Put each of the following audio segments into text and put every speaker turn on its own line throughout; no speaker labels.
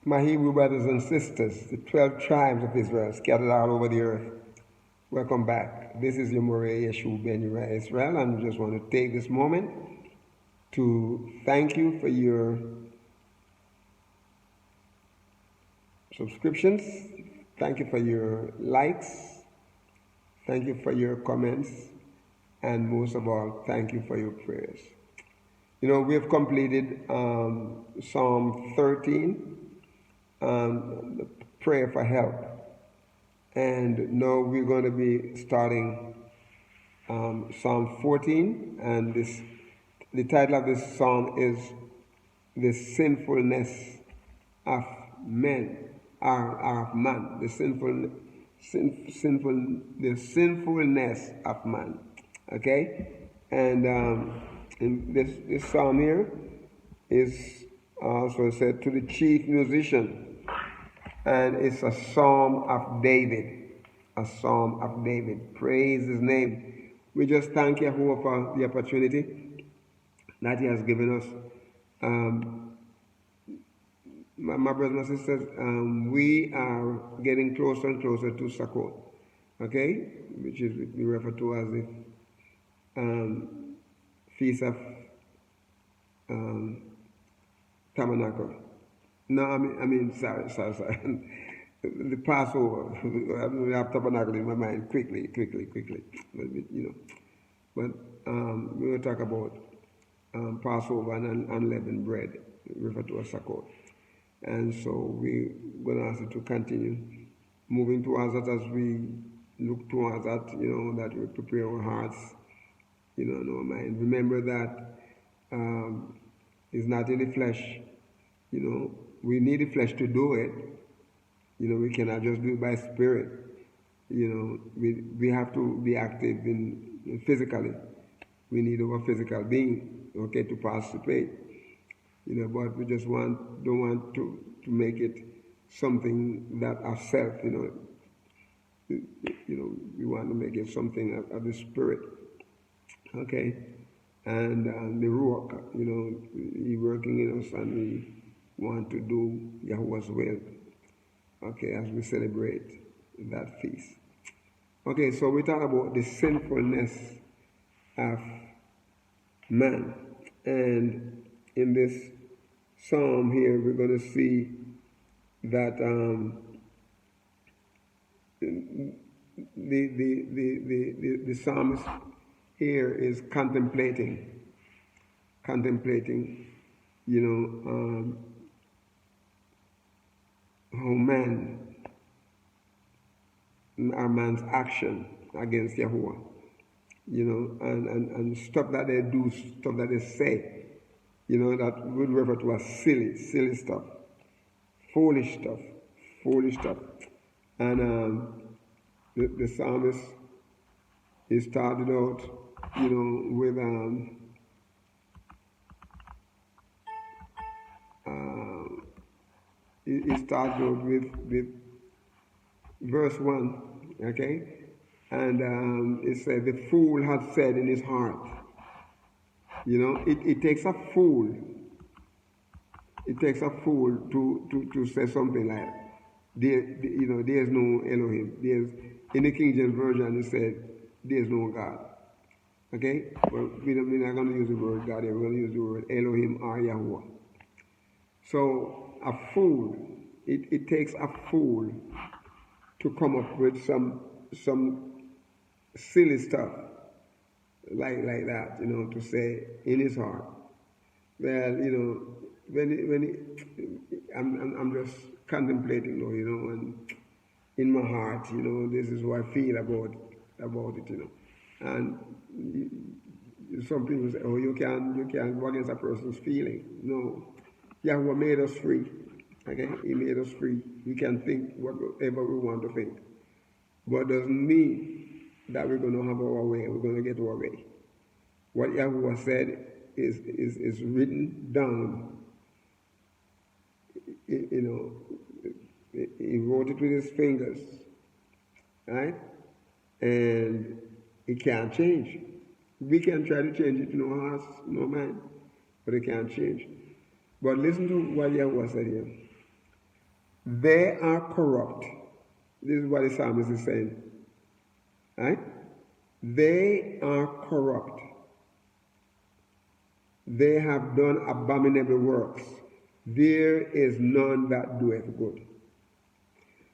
My Hebrew brothers and sisters, the 12 tribes of Israel scattered all over the earth, welcome back. This is your Moreh Yeshua Ben Yireh Israel, and I just want to take this moment to thank you for your subscriptions. Thank you for your likes. Thank you for your comments. And most of all, thank you for your prayers. You know, we have completed Psalm 13, the prayer for help. And now we're going to be starting Psalm 14. And the title of this psalm is The Sinfulness of Men, or of man. The sinfulness of man. Okay? And in this psalm here is also said to the chief musician. And it's a psalm of David. A psalm of David. Praise his name. We just thank Yahuwah for the opportunity that he has given us. My brothers and sisters, we are getting closer and closer to Sukkot. Okay? Which is we refer to as the Feast of Tabernacle. No, I mean, sorry. The Passover. I have tabernacle in my mind quickly. But, you know, but we will talk about Passover and unleavened bread, referred to as Sukkot. And so we're going to ask you to continue moving towards that as we look towards that, you know, that we prepare our hearts, you know, in our mind. Remember that it's not in the flesh, you know. We need the flesh to do it. You know, we cannot just do it by spirit. You know, we have to be active in physically. We need our physical being, okay, to participate. You know, but we just don't want to make it something that of self, you know. You know, we want to make it something of the spirit. Okay? And the Ruach, you know, he working in us, and we want to do Yahuwah's will, okay, as we celebrate that feast. Okay, so we talk about the sinfulness of man. And in this psalm here, we're going to see that the psalmist here is contemplating, you know, how man's action against Yahuwah, you know, and stuff that they do, stuff that they say, you know, that we refer to as silly stuff, foolish stuff. And the psalmist, he started out, you know, with he started out with verse 1, okay? And it said, the fool had said in his heart. You know, it takes a fool. It takes a fool to say something like, you know, there's no Elohim. In the King James Version, it said, there's no God. Okay? Well, we're not going to use the word God here. We're going to use the word Elohim or Yahuwah. So, a fool, it takes a fool to come up with some silly stuff like that, you know, to say in his heart. Well, you know, I'm just contemplating, you know, and in my heart, you know, this is what I feel about it, you know. And some people say, oh, you can't go against a person's feeling. No. Yahweh made us free. Okay? He made us free. We can think whatever we want to think. But it doesn't mean that we're going to have our way. We're going to get our way. What Yahweh said is written down. You know, he wrote it with his fingers. Right? And it can't change. We can try to change it in our hearts, in our mind, but it can't change. But listen to what Yahweh said here. They are corrupt. This is what the psalmist is saying. Right? They are corrupt. They have done abominable works. There is none that doeth good.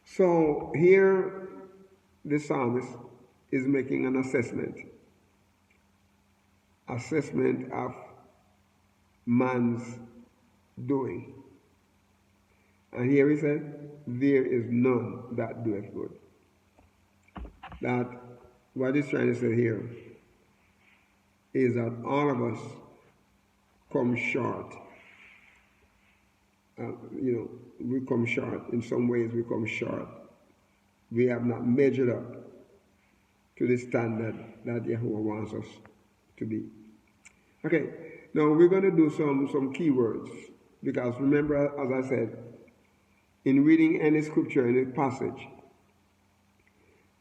So here the psalmist is making an assessment of man's doing. And here he said, there is none that doeth good. That what he's trying to say here is that all of us come short. We come short. In some ways, we come short. We have not measured up to the standard that Yahuwah wants us to be. Okay, now we're going to do some keywords, because remember, as I said, in reading any scripture, any passage,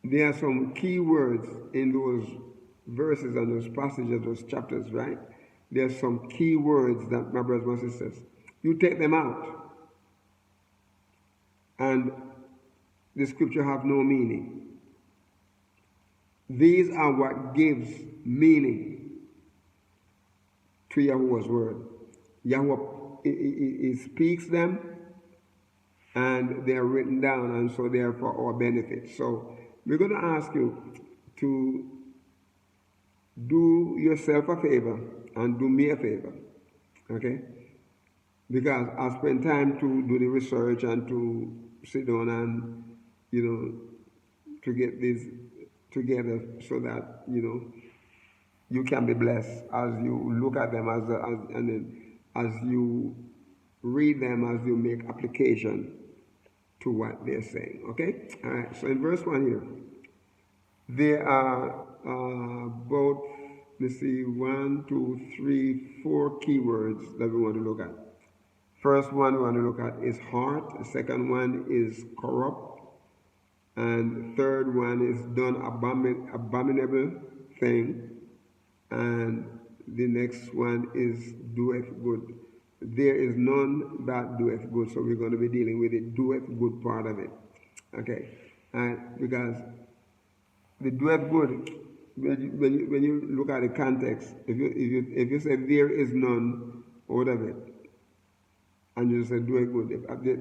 there are some key words in those verses and those passages, those chapters, right? There are some key words that, my brothers and sisters, you take them out, and the scripture have no meaning. These are what gives meaning to Yahuwah's word. Yahuwah, he speaks them, and they are written down, and so they are for our benefit. So we're going to ask you to do yourself a favor and do me a favor, okay? Because I spend time to do the research and to sit down and, to get this together so that, you can be blessed as you look at them, and then as you read them, as you make application to what they're saying, okay? All right, so in verse 1 here, there are about, let's see, 1, 2, 3, 4 keywords that we want to look at. First one we want to look at is heart. The second one is corrupt. And third one is done abominable thing. And the next one is doeth good. There is none that doeth good. So we're going to be dealing with the doeth good part of it. Okay. And because the doeth good, when you look at the context, if you say there is none out of it, and you say do it good.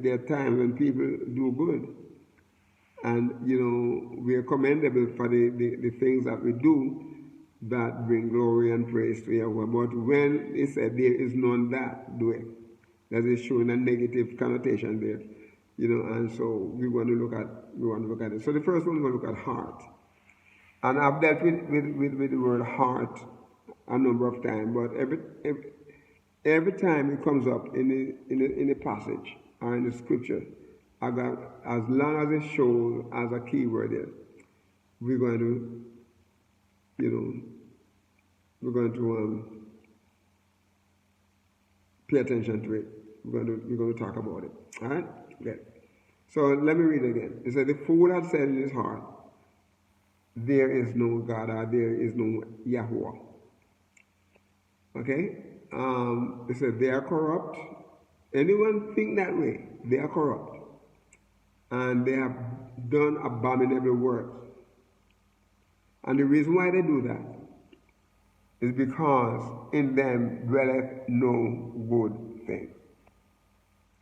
There are times when people do good. And, we are commendable for the things that we do that bring glory and praise to Yahweh. But when it said there is none that do it, that is showing a negative connotation there. And so we want to look at it. So the first one we're going to look at heart. And I've dealt with the word heart a number of times, but every time it comes up in a passage or in the scripture, as long as it shows as a key word there, we're going to pay attention to it. We're going to talk about it. All right? Okay. So let me read it again. It said, the fool had said in his heart, there is no God, or there is no Yahuwah. Okay? It said they are corrupt. Anyone think that way? They are corrupt. And they have done abominable works. And the reason why they do that is because in them dwelleth no good thing.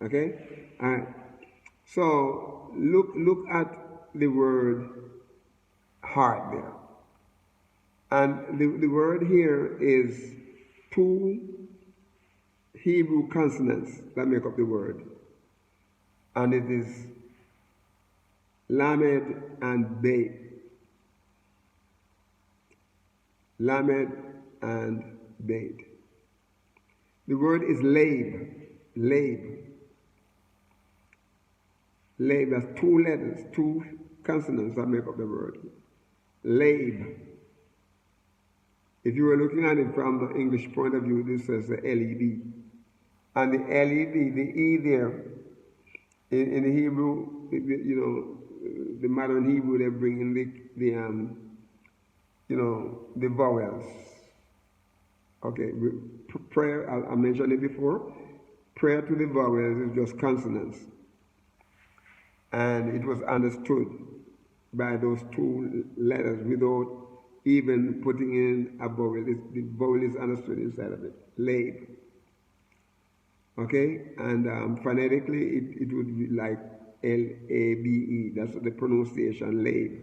Okay? Alright. So look at the word heart there. And the word here is 2 Hebrew consonants that make up the word. And it is Lamed and Beit. Lamed and Beit. The word is Lab. Lab. Lab has 2 letters, 2 consonants that make up the word. Lab. If you were looking at it from the English point of view, this says the L-E-B. And the L-E-B, the E there, in the Hebrew, the modern Hebrew, they bring in the vowels. Okay, prayer, I mentioned it before. Prayer to the vowels is just consonants. and it was understood by those two letters without even putting in a vowel. The vowel is understood inside of it. Lab. Okay? And phonetically, it would be like L-A-B-E. That's the pronunciation, lab.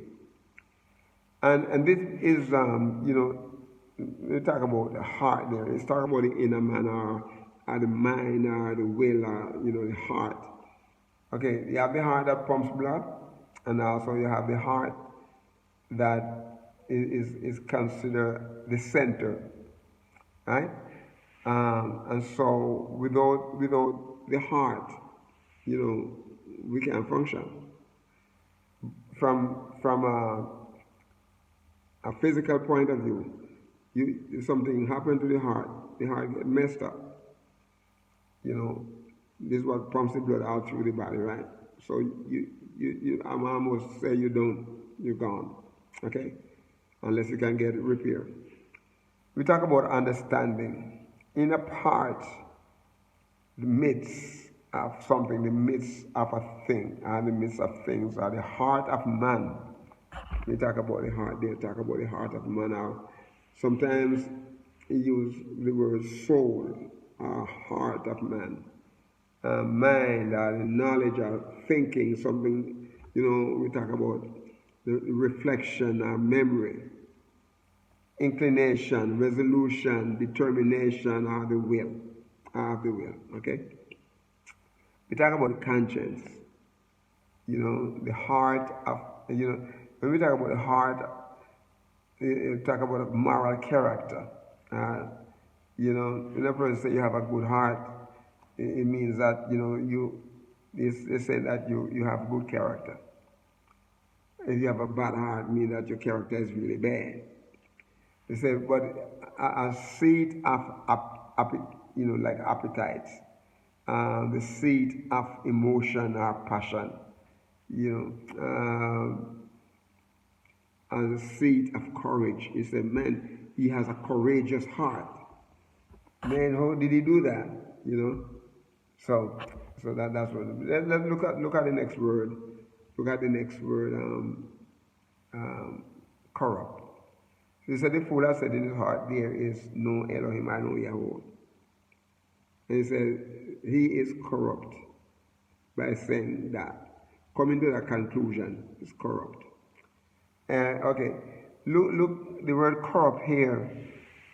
And this is, we talk about the heart there. It's talking about the inner man or the mind or the will or, the heart. Okay, you have the heart that pumps blood, and also you have the heart that is considered the center, right? And so without the heart, we can't function. From a physical point of view, something happened to the heart get messed up. This is what pumps the blood out through the body, right? So I'm almost say you're gone, okay? Unless you can get it repaired. We talk about understanding. In a part, the midst of something, the midst of a thing, and the midst of things are the heart of man. We talk about the heart, they talk about the heart of man. Now, sometimes he use the word soul, heart of man, mind, the knowledge of thinking, something, we talk about the reflection, memory, inclination, resolution, determination, or the will, okay? We talk about conscience, the heart of, when we talk about the heart, we talk about moral character. When a person say you have a good heart, it means that, they say that you have good character. If you have a bad heart, it means that your character is really bad. They say, but a seat of, like appetite, the seat of emotion or passion, as a seat of courage. He said, man, he has a courageous heart. Man, how did he do that? So that's what. Let's look at the next word. Look at the next word. Corrupt. He said, the fool has said in his heart, there is no Elohim, I know Yahweh. And he said, he is corrupt by saying that. Coming to that conclusion is corrupt. Okay, look, the word corrupt here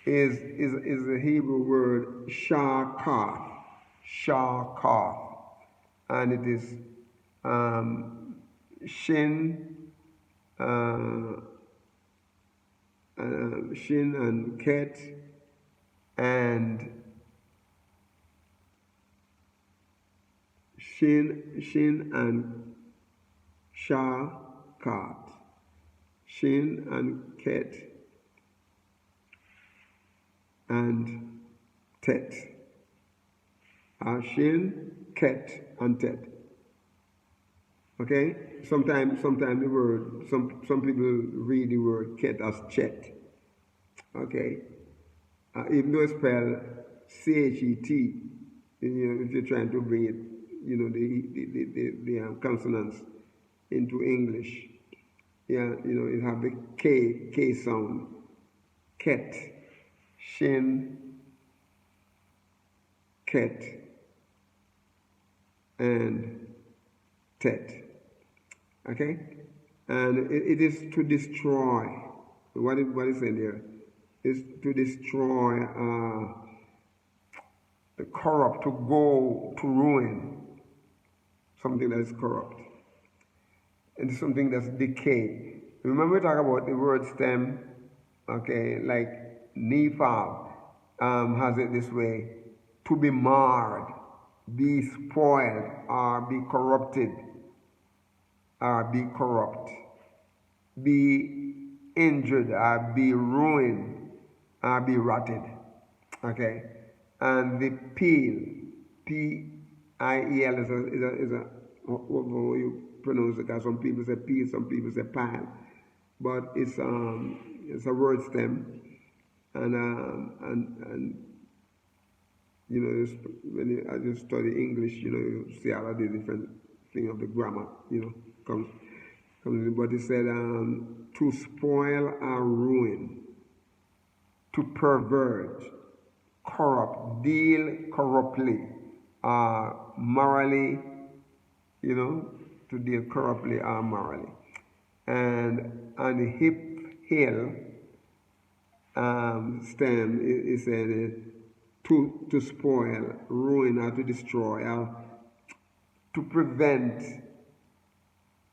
is the Hebrew word shakaf, and it is shin, shin and ket, and shin and shakat. Shin and ket and tet. Shin, ket, and tet. Okay? Sometimes the word, some people read the word ket as chet. Okay? Even though it's spelled C-H-E-T, if you're trying to bring it, the consonants into English. Yeah, it have the K sound. Ket, shin, ket, and tet. Okay? And it is to destroy. What is in there? Is to destroy, corrupt, to go to ruin. Something that is corrupt. And something that's decay. Remember we talk about the word stem, okay, like Nephal has it this way: to be marred, be spoiled, or be corrupted, or be corrupt, be injured, or be ruined, or be rotted. Okay, and the peel, P-I-E-L is a what you pronounce it? Because some people say peel, some people say pile, but it's a word stem, and when you study English, you see all of the different thing of the grammar, comes in. But it said to spoil or ruin, to pervert, corrupt, deal corruptly, morally, to deal corruptly or morally. And on the hill stem, it said to spoil, ruin, or to destroy, or to prevent,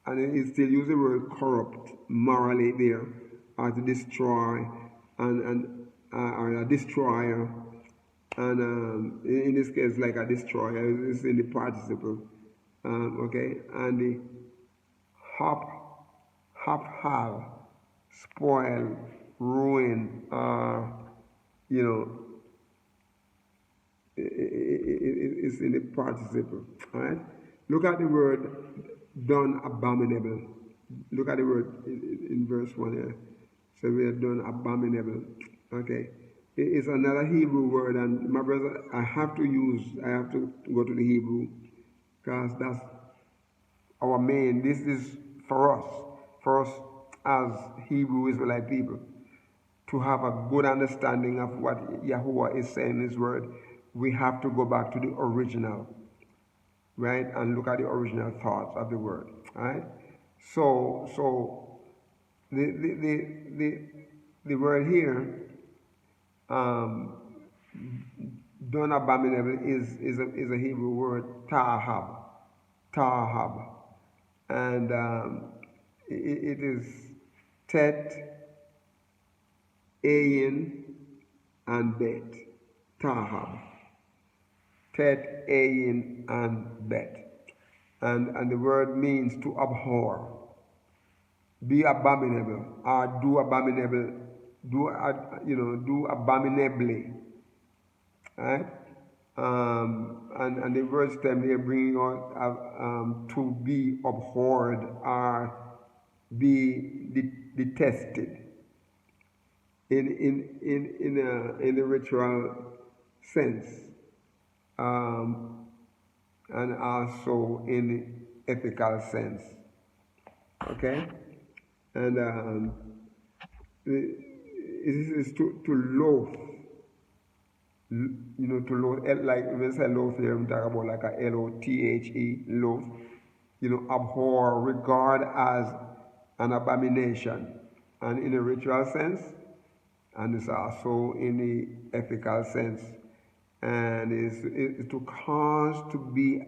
and it still use the word corrupt morally there, or to destroy, or a destroyer, and in this case, like a destroyer, is in the participle, okay, and the hal, spoil, ruin, you know, it's in the participle. All right. Look at the word done abominable. Look at the word in verse 1 here. So we are done abominable. Okay. It's another Hebrew word, and my brother, I have to go to the Hebrew because that's our main. This is for us as Hebrew Israelite people, to have a good understanding of what Yahuwah is saying in His word. We have to go back to the original, right, and look at the original thoughts of the word, right? So the word here, done abominable, is a Hebrew word, tahab, and it is tet, ayin, and bet, tahab. Tet, ayin, and bet. And the word means to abhor, be abominable, or do abominable, do abominably, right? And the words stem here bringing out to be abhorred or be detested in the ritual sense, and also in the ethical sense. Okay, and it is to loathe. To loathe, like when we say loathe here, we talk about like a Lothe, loathe. Abhor, regard as an abomination, and in a ritual sense, and it's also in the ethical sense, and it's to cause to be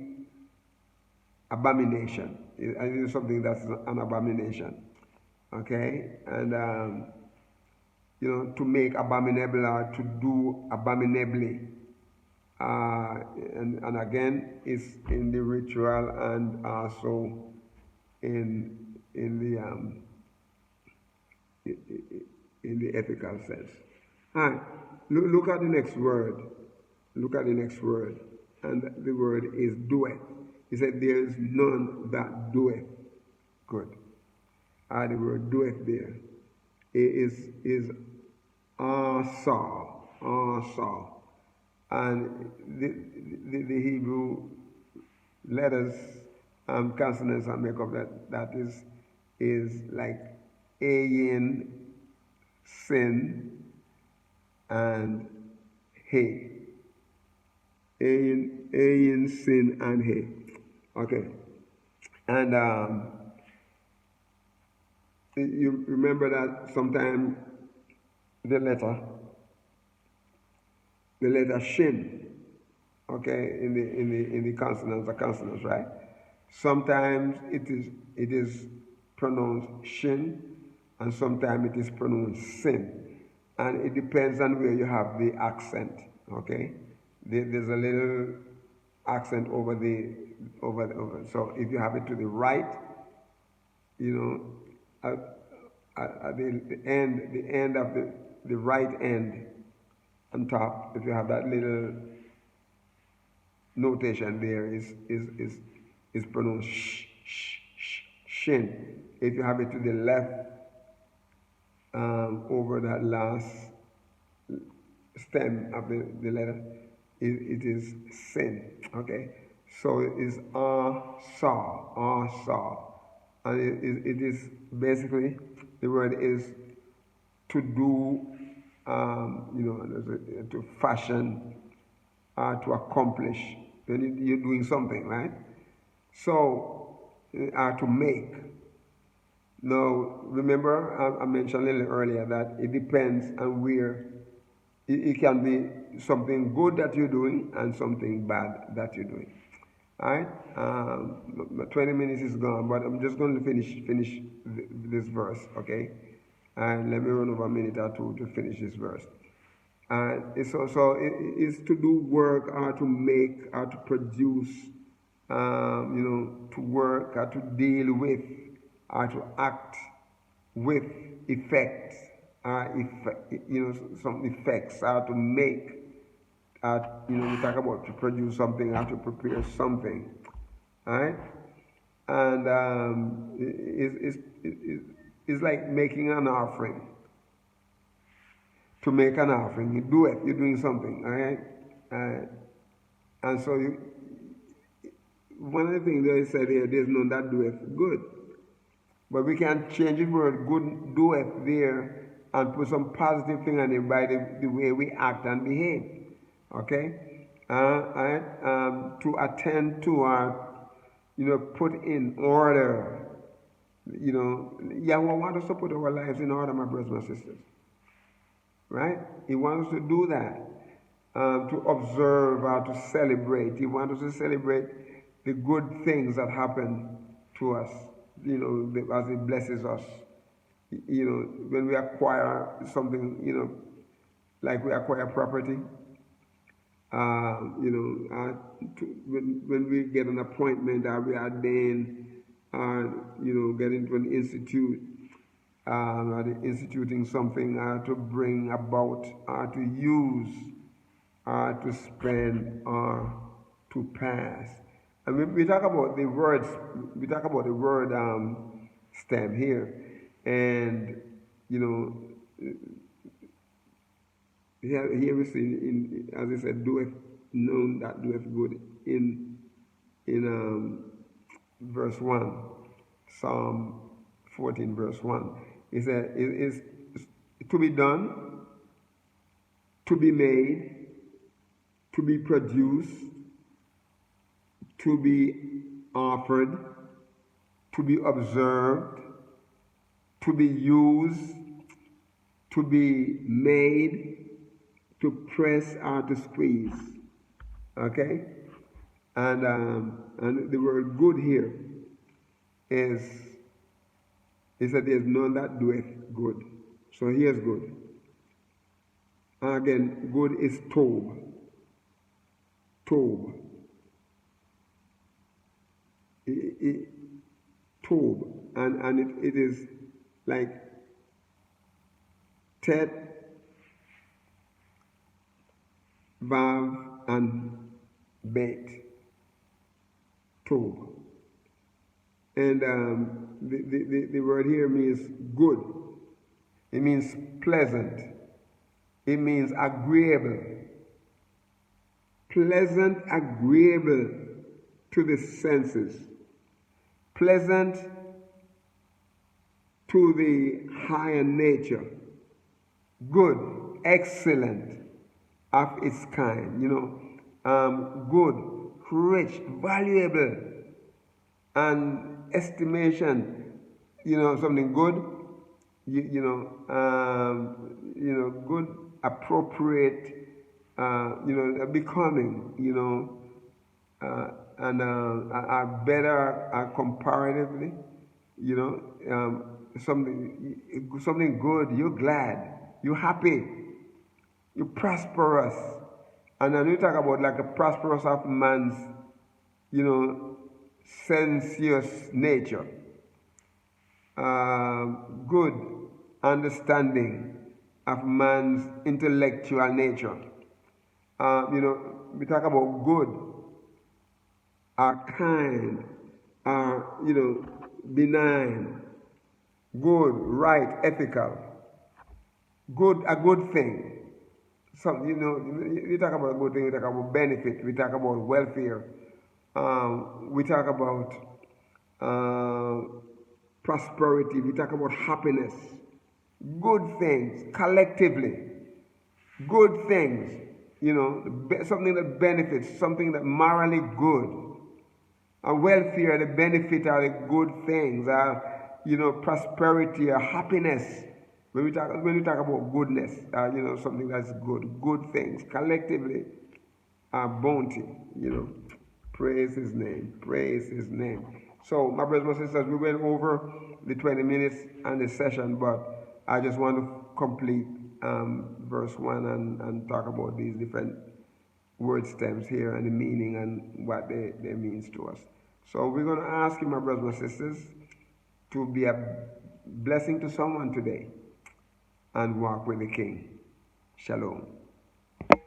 abomination. It is something that's an abomination, okay, and to make abominable or to do abominably, and again, it's in the ritual and also in the ethical sense. All right, look at the next word. Look at the next word, and the word is doeth. He said, "There is none that doeth good." The word doeth there is asa, and the Hebrew letters, consonants, and make up that is like ayin, sin, and he. Ayin, sin, and he. Okay, and you remember that sometimes the letter shin, okay, in the consonants, right? Sometimes it is pronounced shin, and sometimes it is pronounced sin, and it depends on where you have the accent. Okay, there's a little accent over. So if you have it to the right, at the end of the right end on top, if you have that little notation there, is pronounced shin. If you have it to the left, over that last stem of the letter, it is sin. Okay, So it is saw. And it is basically, the word is to do, to fashion, to accomplish. Then you're doing something, right? So, to make. Now, remember, I mentioned a little earlier that it depends on where it can be something good that you're doing and something bad that you're doing. All right, 20 minutes is gone, but I'm just going to finish this verse, okay? And let me run over a minute or two to finish this verse. And it's also it's to do work or to make or to produce, to work or to deal with or to act with effects, some effects or to make. We talk about to produce something or to prepare something, right? And it's like making an offering. To make an offering, you do it. You're doing something, all right? And so one of the things that I said here, there's none that doeth good. But we can change the word good doeth there and put some positive thing on it by the way we act and behave. Okay? To attend to put in order. Yahweh wants us to put our lives in order, my brothers and sisters. Right? He wants us to do that. To observe or to celebrate. He wants us to celebrate the good things that happen to us, as He blesses us. When we acquire something, like we acquire property, when we get an appointment or we are ordained, get into an institute, or instituting something to bring about, to use, to spend, or to pass. And we talk about the words, we talk about the word stem here. And, here we see, as I said, doeth known that doeth good in verse 1, Psalm 14, verse 1. It said, it is to be done, to be made, to be produced, to be offered, to be observed, to be used, to be made, to press or to squeeze. Okay? And the word good here is that there's none that doeth good. So here's good. And again, good is tob. Tob. Tob. And it is like tet, vav, and bet. Tob. And the word here means good. It means pleasant. It means agreeable. Pleasant, agreeable to the senses. Pleasant to the higher nature. Good, excellent of its kind. Good, rich, valuable, and estimation. Something good. Good, appropriate, becoming, and are better comparatively, something good, you're glad, you're happy, you're prosperous. And then we talk about like the prosperous of man's, sensuous nature. Good understanding of man's intellectual nature. We talk about good, kind, benign, good, right, ethical, good, a good thing. So, we talk about a good thing, we talk about benefit, we talk about welfare, We talk about prosperity. We talk about happiness, good things collectively, good things. Something that benefits, something that morally good. And welfare, the benefit are the good things. Prosperity, happiness. When we talk about goodness, something that's good things collectively, bounty. Praise His name, praise His name. So, my brothers and sisters, we went over the 20 minutes and the session, but I just want to complete verse 1 and talk about these different word stems here and the meaning and what they means to us. So we're going to ask you, my brothers and sisters, to be a blessing to someone today and walk with the King. Shalom.